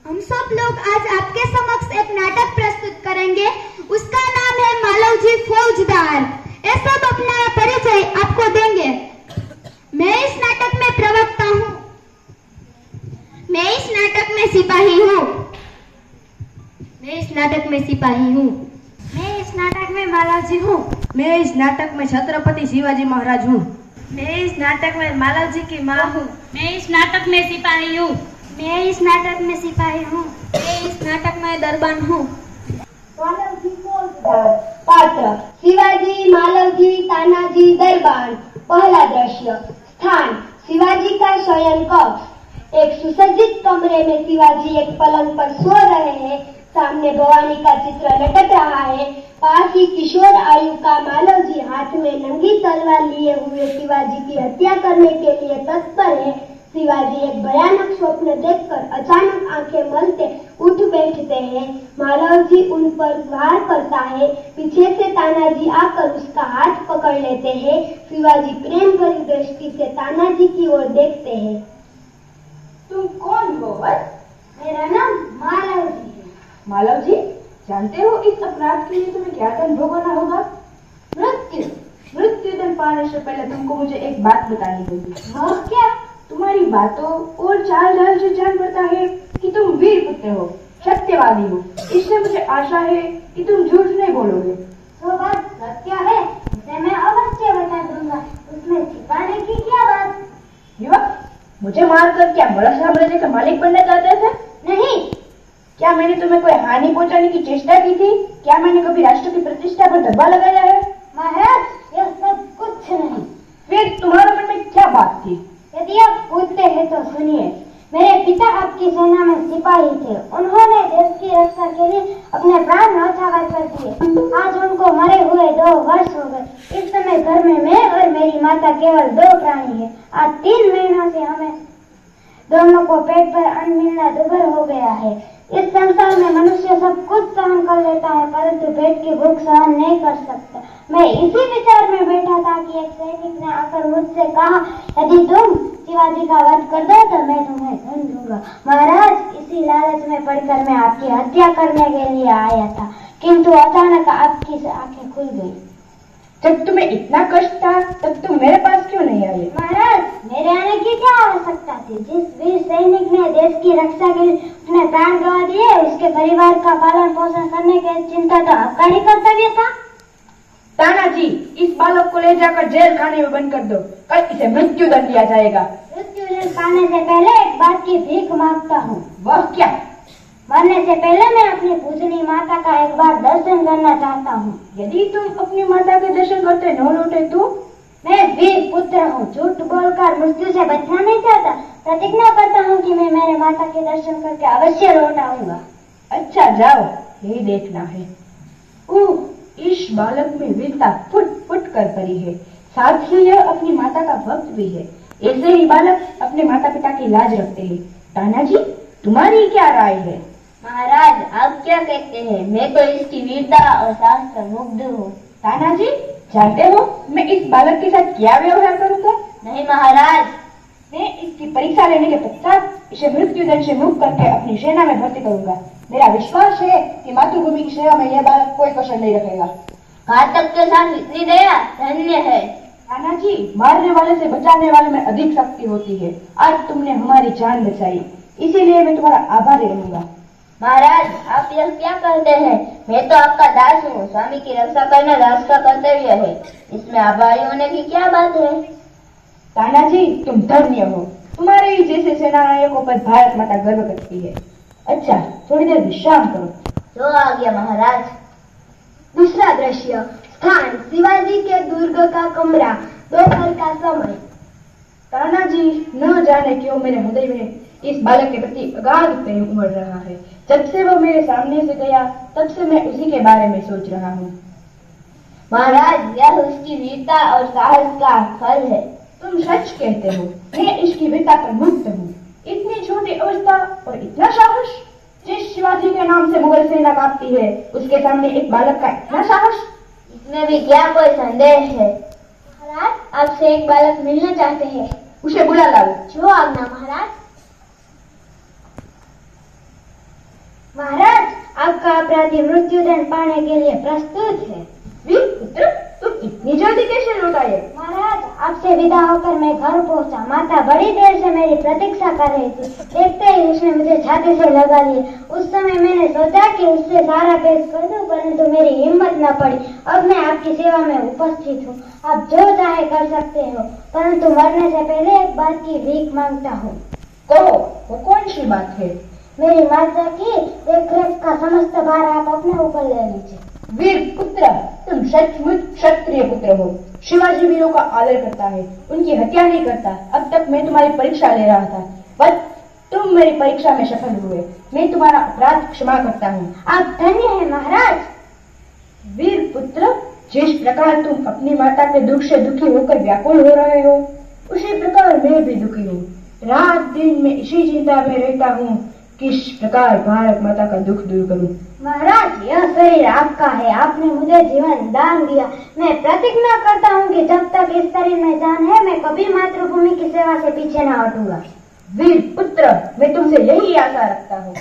हम सब लोग आज आपके समक्ष एक नाटक प्रस्तुत करेंगे। उसका नाम है मालवजी फौजदार। ये सब अपना परिचय आपको देंगे। मैं इस नाटक में प्रवक्ता हूँ। मैं इस नाटक में सिपाही हूँ। मैं इस नाटक में सिपाही हूँ। मैं इस नाटक में मालवजी हूँ। मैं इस नाटक में छत्रपति शिवाजी महाराज हूँ। मैं इस नाटक में मालवजी की माँ हूँ। मैं इस नाटक में सिपाही हूँ। मैं इस नाटक में सिपाही हूँ। मैं इस नाटक में दरबान हूँ। मालवजी फौजदार। पात्र शिवाजी, मालवजी, तानाजी, दरबान। पहला दृश्य। स्थान शिवाजी का शयन कक्ष। एक सुसज्जित कमरे में शिवाजी एक पलंग पर सो रहे हैं। सामने भवानी का चित्र लटक रहा है। पास ही किशोर आयु का मालवजी हाथ में नंगी तलवार लिए हुए शिवाजी की हत्या करने के लिए तत्पर है। शिवाजी एक भयानक स्वप्न देखकर अचानक आंखें मलते उठ बैठते हैं। मालवजी उन पर वार करता है। पीछे से तानाजी आकर उसका हाथ पकड़ लेते हैं। शिवाजी प्रेम भरी दृष्टि से तानाजी की ओर देखते हैं। तुम कौन हो? मेरा नाम मालवजी है। मालवजी, जानते हो इस अपराध के लिए तुम्हें क्या दंड भोगना होगा? मृत्यु। मृत्युदंड पाने से पहले तुमको मुझे एक बात बतानी होगी। वह क्या? तुम्हारी बातों और चाल ढाल से जान पड़ता है कि तुम वीर पुत्र हो, सत्यवादी हो। इससे मुझे आशा है कि तुम झूठ नहीं बोलोगे। वो बात सत्य है, उसे मैं अवश्य बता दूंगा। उसमें छिपाने की क्या बात? युवक, मुझे मारकर क्या बड़ा साम्राज्य का मालिक बनना चाहते थे? नहीं। क्या मैंने तुम्हें कोई हानि पहुंचाने की चेष्टा की थी? क्या मैंने कभी राष्ट्र की प्रतिष्ठा पर धब्बा लगाया है? महाराज, यह सब कुछ नहीं। फिर तुम्हारे मन में क्या बात थी? यदि आप पूछते हैं तो सुनिए। मेरे पिता आपकी सेना में सिपाही थे। उन्होंने देश की रक्षा के लिए अपने प्राण न्यौछावर कर दिए। आज उनको मरे हुए 2 वर्ष हो गए। इस समय घर में मैं और मेरी माता केवल 2 प्राणी है। आज 3 महीनों से हमें दोनों को पेट भर अन्न मिलना दुर्भर हो गया है। इस संसार में मनुष्य सब कुछ सहन कर लेता है, परंतु पेट की भूख सहन नहीं कर सकता। मैं इसी विचार में बैठा था कि एक सैनिक ने आकर मुझसे कहा, यदि तुम शिवाजी का वध कर दो तो मैं तुम्हें धन दूंगा। महाराज, इसी लालच में पड़कर मैं आपकी हत्या करने के लिए आया था, किंतु अचानक आपकी आंखें खुल गई। जब तुम्हें इतना कष्ट था तब तुम मेरे पास क्यों नहीं आए? महाराज, मेरे आने की क्या आवश्यकता थी? जिस वीर सैनिक ने देश की रक्षा के लिए अपने प्राण गंवा दिए, उसके परिवार का पालन पोषण करने की चिंता तो आपका ही कर्तव्य था। तानाजी, इस बालक को ले जाकर जेल खाने में बंद कर दो। कल इसे मृत्यु दंड दिया जाएगा। मृत्यु दंड पाने से पहले एक बात की भीख मांगता हूँ। वह क्या? मरने से पहले मैं अपनी पूजनी माता का एक बार दर्शन करना चाहता हूँ। यदि तुम अपनी माता के दर्शन करते न लौटे तो? मैं वीर पुत्र हूँ, झूठ बोलकर मृत्यु से बचना नहीं चाहता। प्रतिज्ञा करता हूँ कि मैं मेरे माता के दर्शन करके अवश्य लौट आऊंगा। अच्छा, जाओ, यही देखना है। इस बालक में वीरता फुट फुट कर भरी है, साथ ही यह अपनी माता का भक्त भी है। ऐसे ही बालक अपने माता पिता की लाज रखते हैं। तानाजी, तुम्हारी क्या राय है? महाराज, आप क्या कहते हैं? मैं तो इसकी वीरता और साहस से मुग्ध हूँ। तानाजी, जानते हो मैं इस बालक के साथ क्या व्यवहार करूंगा? नहीं महाराज। मैं इसकी परीक्षा लेने के पश्चात इसे मृत्युदंड से मुक्त करके अपनी सेना में भर्ती करूंगा। मेरा विश्वास है कि मातृभूमि की सेवा में यह बालक कोई कसर नहीं रखेगा। घातक के साथ इतनी दया, धन्य है। तानाजी, मारने वाले से बचाने वाले में अधिक शक्ति होती है। आज तुमने हमारी जान बचाई, इसीलिए मैं तुम्हारा आभारी रहूंगा। महाराज, आप यह क्या कहते हैं? मैं तो आपका दास हूँ। स्वामी की रक्षा करना दास का कर्तव्य है। इसमें आभारी होने की क्या बात है? तानाजी, तुम धन्य हो। तुम्हारे ही जैसे सेनानायकों पर भारत माता गर्व करती है। अच्छा, थोड़ी देर विश्राम करो। जो आ गया महाराज। दूसरा दृश्य। स्थान शिवाजी के दुर्ग का कमरा, दोपहर का समय। तानाजी, न जाने क्यों मेरे हृदय में इस बालक के प्रति अगाध प्रेम उमड़ रहा है। जब से वो मेरे सामने से गया तब से मैं उसी के बारे में सोच रहा हूँ। महाराज, यह उसकी वीरता और साहस का फल है। तुम सच कहते हो। मैं इसकी वीरता पर मुग्ध हूँ। इतनी छोटी अवस्था और इतना साहस। जिस शिवाजी के नाम से मुगल सेना कांपती है, उसके सामने एक बालक का इतना साहस। इसमें भी क्या कोई संदेह है? महाराज, आपसे एक बालक मिलना चाहते हैं। उसे बुला लाओ। जो आज्ञा महाराज। महाराज, आपका अपराधी मृत्युदंड पाने के लिए प्रस्तुत है। वीर पुत्र, तुम इतनी जल्दी कैसे लौट आए? महाराज, आपसे विदा होकर मैं घर पहुंचा। माता बड़ी देर से मेरी प्रतीक्षा कर रही थी। देखते ही उसने मुझे छाती से लगा लिया। उस समय मैंने सोचा कि उससे सारा पेश कर दूं, परंतु मेरी हिम्मत न पड़ी। अब मैं आपकी सेवा में उपस्थित हूँ। आप जो चाहे कर सकते हो, परंतु मरने से पहले एक बात की भीख मांगता हूँ। कहो, वो कौन सी बात है? मेरी माता की देखरेख का समस्त भार आप अपने ऊपर ले लीजिए। वीर पुत्र, तुम सचमुच क्षत्रिय पुत्र हो। शिवाजी वीरों का आदर करता है, उनकी हत्या नहीं करता। अब तक मैं तुम्हारी परीक्षा ले रहा था, बस तुम मेरी परीक्षा में सफल हुए। मैं तुम्हारा अपराध क्षमा करता हूँ। आप धन्य हैं महाराज। वीर पुत्र, जिस प्रकार तुम अपनी माता के दुख से दुखी होकर व्याकुल हो रहे हो, उसी प्रकार मैं भी दुखी हूँ। रात दिन मैं इसी चिंता में रहता हूँ, किस प्रकार भारत माता का दुख दूर करूं। महाराज, यह शरीर आपका है। आपने मुझे जीवन दान दिया। मैं प्रतिज्ञा करता हूँ कि जब तक इस शरीर में जान है, मैं कभी मातृभूमि की सेवा से पीछे न हटूंगा। वीर पुत्र, मैं तुमसे यही आशा रखता हूँ।